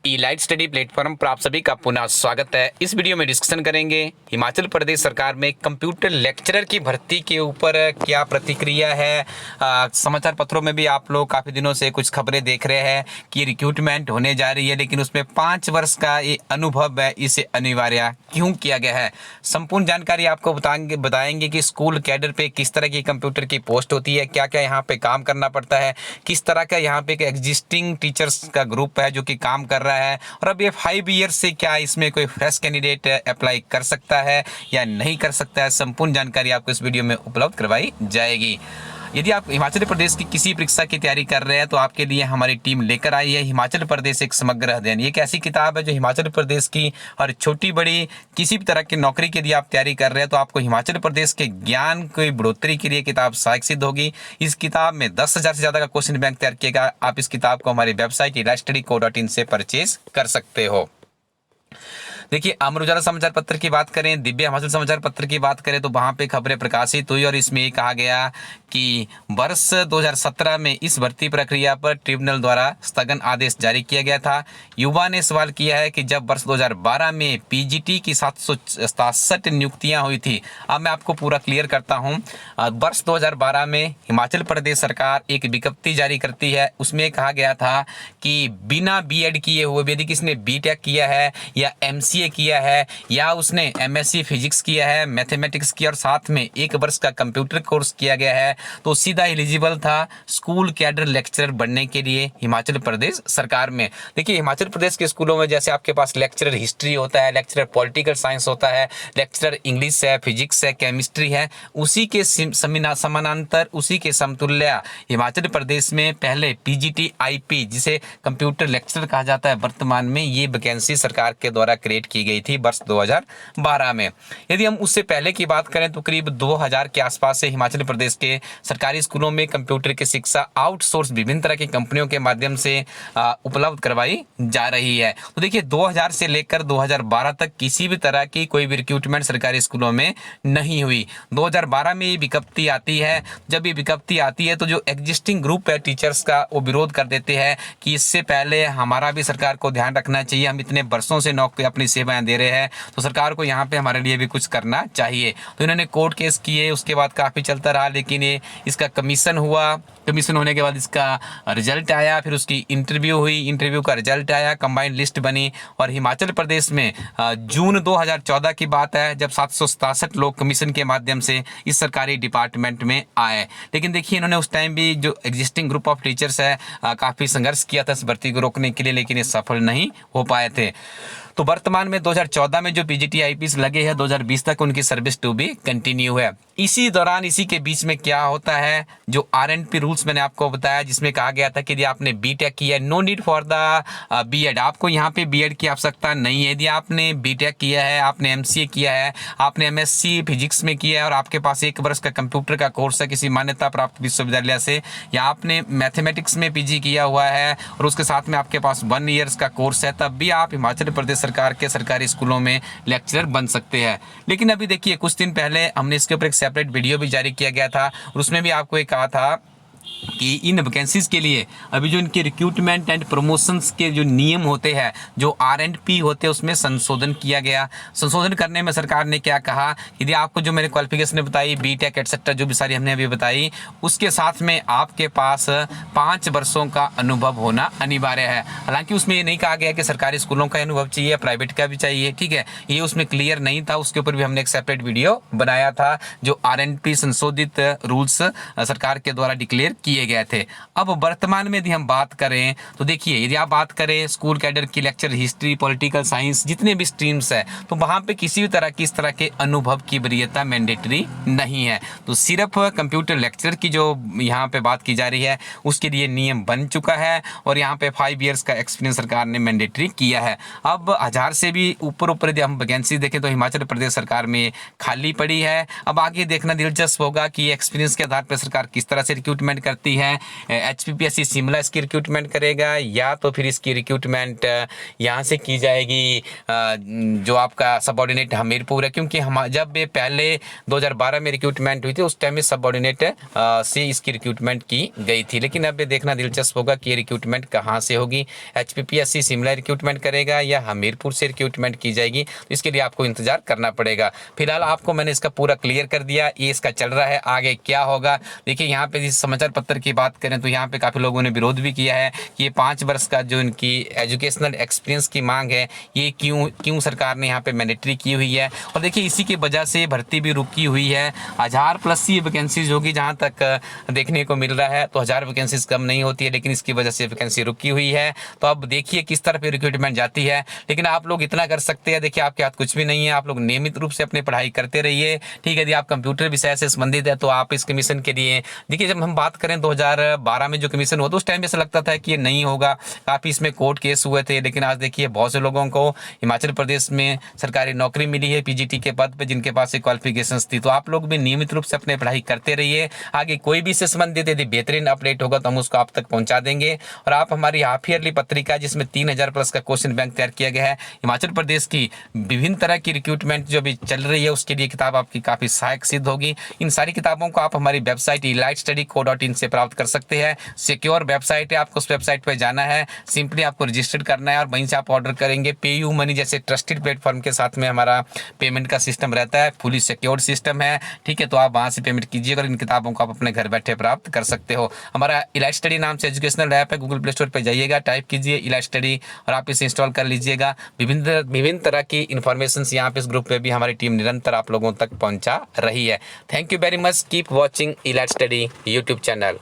ई-लाइट study platform पर आप सभी का पुनः स्वागत है। इस वीडियो में डिस्कशन करेंगे हिमाचल प्रदेश सरकार में कंप्यूटर लेक्चरर की भर्ती के ऊपर क्या प्रतिक्रिया है। समाचार पत्रों में भी आप लोग काफ़ी दिनों से कुछ खबरें देख रहे हैं कि रिक्रूटमेंट होने जा रही है, लेकिन उसमें 5 वर्ष का ये अनुभव है, इसे अनिवार्य क्यों किया गया है। संपूर्ण जानकारी आपको बताएंगे कि स्कूल कैडर पे किस तरह की कंप्यूटर की पोस्ट होती है, क्या क्या यहाँ पे काम करना पड़ता है, किस तरह का यहाँ पे एक एग्जिस्टिंग टीचर्स का ग्रुप है जो कि काम कर रहा है, और अब ये 5 ईयर्स से क्या इसमें कोई फ्रेश कैंडिडेट अप्लाई कर सकता है या नहीं कर सकता है। संपूर्ण जानकारी आपको इस वीडियो में उपलब्ध करवाई जाएगी। यदि आप हिमाचल प्रदेश की किसी परीक्षा की तैयारी कर रहे हैं तो आपके लिए हमारी टीम लेकर आई है हिमाचल प्रदेश एक समग्र अध्ययन। ये एक ऐसी किताब है जो हिमाचल प्रदेश की हर छोटी बड़ी किसी भी तरह की नौकरी के लिए आप तैयारी कर रहे हैं तो आपको हिमाचल प्रदेश के ज्ञान की बढ़ोतरी के लिए किताब सहायक सिद्ध होगी। इस किताब में 10,000 से ज़्यादा का क्वेश्चन बैंक तैयार किएगा। आप इस किताब को हमारी वेबसाइट elastudyco.in से परचेज कर सकते हो। देखिए, अमर उजाला समाचार पत्र की बात करें, दिव्य हिमाचल समाचार पत्र की बात करें तो वहां पे खबरें प्रकाशित हुई और इसमें कहा गया कि वर्ष 2017 में इस भर्ती प्रक्रिया पर ट्रिब्यूनल द्वारा स्थगन आदेश जारी किया गया था। युवा ने सवाल किया है कि जब वर्ष 2012 में पीजीटी की 767 नियुक्तियां हुई थी। अब मैं आपको पूरा क्लियर करता हूं। वर्ष 2012 में हिमाचल प्रदेश सरकार एक विज्ञप्ति जारी करती है, उसमें कहा गया था कि बिना बीएड किए हुए यदि किसी ने बीटेक किया है या एमसीए किया है या उसने एमएससी फिजिक्स किया है, मैथमेटिक्स किया और साथ में 1 वर्ष का कंप्यूटर कोर्स किया गया है तो सीधा एलिजिबल था स्कूल कैडर लेक्चरर बनने के लिए हिमाचल प्रदेश सरकार में। देखिए, हिमाचल प्रदेश के स्कूलों में जैसे आपके पास लेक्चरर हिस्ट्री होता है, लेक्चरर पॉलिटिकल साइंस होता है, लेक्चरर इंग्लिश है, फिजिक्स है, केमिस्ट्री है, उसी के समानांतर उसी के समतुल्य हिमाचल प्रदेश में पहले पीजीटी आईपी जिसे कंप्यूटर लेक्चरर कहा जाता है, वर्तमान में ये वैकेंसी सरकार के द्वारा क्रिएट की गई थी वर्ष 2012 में। यदि हम उससे पहले की बात करें तो करीब 2000 के आसपास से हिमाचल प्रदेश के सरकारी स्कूलों में कंप्यूटर की शिक्षा आउटसोर्स विभिन्न तरह की कंपनियों के माध्यम से उपलब्ध करवाई जा रही है। तो देखिए, 2000 से लेकर 2012 तक किसी भी तरह की कोई भी रिक्रूटमेंट सरकारी स्कूलों में नहीं हुई। 2012 में ये विज्ञप्ति आती है। जब ये विज्ञप्ति आती है तो जो एग्जिस्टिंग ग्रुप है टीचर्स का वो विरोध कर देते हैं कि इससे पहले हमारा भी सरकार को ध्यान रखना चाहिए, हम इतने वर्षों से नौकरी अपनी सेवाएं दे रहे हैं तो सरकार को यहाँ पे हमारे लिए भी कुछ करना चाहिए। तो इन्होंने कोर्ट केस किए, उसके बाद काफ़ी चलता रहा, लेकिन ये इसका कमीशन हुआ। कमीशन होने के बाद इसका रिजल्ट आया, फिर उसकी इंटरव्यू हुई, इंटरव्यू का रिजल्ट आया, कंबाइंड लिस्ट बनी और हिमाचल प्रदेश में जून 2014 की बात है जब 767 लोग कमीशन के माध्यम से इस सरकारी डिपार्टमेंट में आए। लेकिन देखिए, इन्होंने उस टाइम भी जो एग्जिस्टिंग ग्रुप ऑफ टीचर्स है काफ़ी संघर्ष किया था इस भर्ती को रोकने के लिए, लेकिन ये सफल नहीं हो पाए थे। तो वर्तमान में 2014 में जो पीजीटी आईपीएस लगे हैं 2020 तक उनकी सर्विस टू बी कंटिन्यू है। इसी दौरान इसी के बीच में क्या होता है, जो आरएनपी रूल्स मैंने आपको बताया जिसमें कहा गया था कि यदि आपने बीटेक किया है, no need for the BEd, आपको यहाँ पे बीएड की आवश्यकता नहीं है। यदि आपने बीटेक किया है, आपने एमसीए किया है, आपने एमएससी फिजिक्स में किया है और आपके पास 1 वर्ष का कंप्यूटर का कोर्स है किसी मान्यता प्राप्त विश्वविद्यालय से, या आपने मैथमेटिक्स में पीजी किया हुआ है और उसके साथ में आपके पास 1 ईयर्स का कोर्स है, तब भी आप हिमाचल प्रदेश सरकार के सरकारी स्कूलों में लेक्चरर बन सकते हैं। लेकिन अभी देखिए, कुछ दिन पहले हमने इसके ऊपर एक सेपरेट वीडियो भी जारी किया गया था और उसमें भी आपको एक कहा था कि इन वैकेंसीज के लिए अभी जो इनके रिक्रूटमेंट एंड प्रमोशंस के जो नियम होते हैं, जो आरएनपी होते हैं, उसमें संशोधन किया गया। संशोधन करने में सरकार ने क्या कहा, यदि आपको जो मैंने क्वालिफिकेशन बताई बीटेक एटसेट्रा जो भी सारी हमने अभी बताई, उसके साथ में आपके पास 5 वर्षों का अनुभव होना अनिवार्य है। हालांकि उसमें ये नहीं कहा गया कि सरकारी स्कूलों का अनुभव चाहिए, प्राइवेट का भी चाहिए, ठीक है, ये उसमें क्लियर नहीं था। उसके ऊपर भी हमने एक सेपरेट वीडियो बनाया था जो आरएनपी संशोधित रूल्स सरकार के द्वारा डिक्लेयर किए गए थे। अब वर्तमान में यदि हम बात करें तो देखिए, यदि आप बात करें स्कूल कैडर की लेक्चर हिस्ट्री, पॉलिटिकल साइंस, जितने भी स्ट्रीम्स है, तो वहां पे किसी भी तरह की इस तरह के अनुभव की वरीयता मैंडेटरी नहीं है। तो सिर्फ कंप्यूटर लेक्चर की जो यहाँ पे बात की जा रही है उसके लिए नियम बन चुका है और यहाँ पे 5 ईयर्स का एक्सपीरियंस सरकार ने मैंडेटरी किया है। अब 1000 से भी ऊपर यदि हम वैकेंसी देखें तो हिमाचल प्रदेश सरकार में खाली पड़ी है। अब आगे देखना दिलचस्प होगा कि एक्सपीरियंस के आधार पर सरकार किस तरह से रिक्रूटमेंट करती है। HPPSC शिमला इसकी रिक्रूटमेंट करेगा या तो फिर इसकी रिक्रूटमेंट यहाँ से की जाएगी जो आपका सबऑर्डिनेट हमीरपुर है, क्योंकि हम जब ये पहले 2012 में रिक्रूटमेंट हुई थी उस टाइम में सबऑर्डिनेट से इसकी रिक्रूटमेंट की गई थी। लेकिन अब ये देखना दिलचस्प होगा कि ये रिक्रूटमेंट कहाँ से होगी, HPPSC शिमला रिक्रूटमेंट करेगा या हमीरपुर से रिक्रूटमेंट की जाएगी, तो इसके लिए आपको इंतजार करना पड़ेगा। फिलहाल आपको मैंने इसका पूरा क्लियर कर दिया, ये इसका चल रहा है, आगे क्या होगा। देखिए यहाँ पे इस समाचार पत्र की बात करें तो यहाँ पे काफ़ी लोगों ने विरोध भी किया है कि ये 5 वर्ष का जो इनकी एजुकेशनल एक्सपीरियंस की मांग है ये क्यों सरकार ने यहाँ पे मैंडेटरी की हुई है। और देखिए इसी की वजह से भर्ती भी रुकी हुई है। 1000+ ही वैकेंसीज होगी जहाँ तक देखने को मिल रहा है, तो 1000 वैकेंसीज कम नहीं होती है, लेकिन इसकी वजह से वैकेंसी रुकी हुई है। तो अब देखिए किस तरह पे रिक्रूटमेंट जाती है। लेकिन आप लोग इतना कर सकते हैं, देखिए आपके हाथ कुछ भी नहीं है, आप लोग नियमित रूप से अपनी पढ़ाई करते रहिए, ठीक है। यदि आप कंप्यूटर विषय से संबंधित है तो आप इस कमीशन के लिए, देखिए जब हम बात करें 2012 में जो कमीशन हुआ तो उस टाइम ऐसा लगता था कि ये नहीं होगा, काफ़ी इसमें कोर्ट केस हुए थे। लेकिन आज देखिए बहुत से लोगों को हिमाचल प्रदेश में सरकारी नौकरी मिली है PGT के पद पे, जिनके पास क्वालिफिकेशंस थी। तो आप लोग भी नियमित रूप से अपनी पढ़ाई करते रहिए। आगे कोई भी इससे संबंधित यदि बेहतरीन अपडेट होगा तो हम उसको आप तक पहुंचा देंगे। और आप हमारी हाफ ईयरली पत्रिका जिसमें 3000+ का क्वेश्चन बैंक तैयार किया गया है, हिमाचल प्रदेश की विभिन्न तरह की रिक्रूटमेंट जो भी चल रही है उसके लिए किताब आपकी काफ़ी सहायक सिद्ध होगी। इन सारी किताबों को आप हमारी वेबसाइट elitestudy.co.in से प्राप्त कर सकते हैं। सिक्योर वेबसाइट है, आपको उस वेबसाइट पर जाना है, सिंपली आपको रजिस्टर्ड करना है और वहीं से आप ऑर्डर करेंगे। पेयू मनी जैसे ट्रस्टेड प्लेटफॉर्म के साथ में हमारा पेमेंट का सिस्टम रहता है, फुली सिक्योर्ड सिस्टम है, ठीक है। तो आप वहाँ से पेमेंट कीजिएगा और इन किताबों को आप अपने घर बैठे प्राप्त कर सकते हो। हमारा इलाइट स्टडी नाम से एजुकेशनल ऐप है, गूगल प्ले स्टोर पर जाइएगा, टाइप कीजिए इलाइट स्टडी और आप इसे इंस्टॉल कर लीजिएगा। विभिन्न तरह की इन्फॉर्मेशन यहाँ पे इस ग्रुप पे भी हमारी टीम निरंतर आप लोगों तक पहुँचा रही है। Thank you very much, keep watching elite study YouTube channel.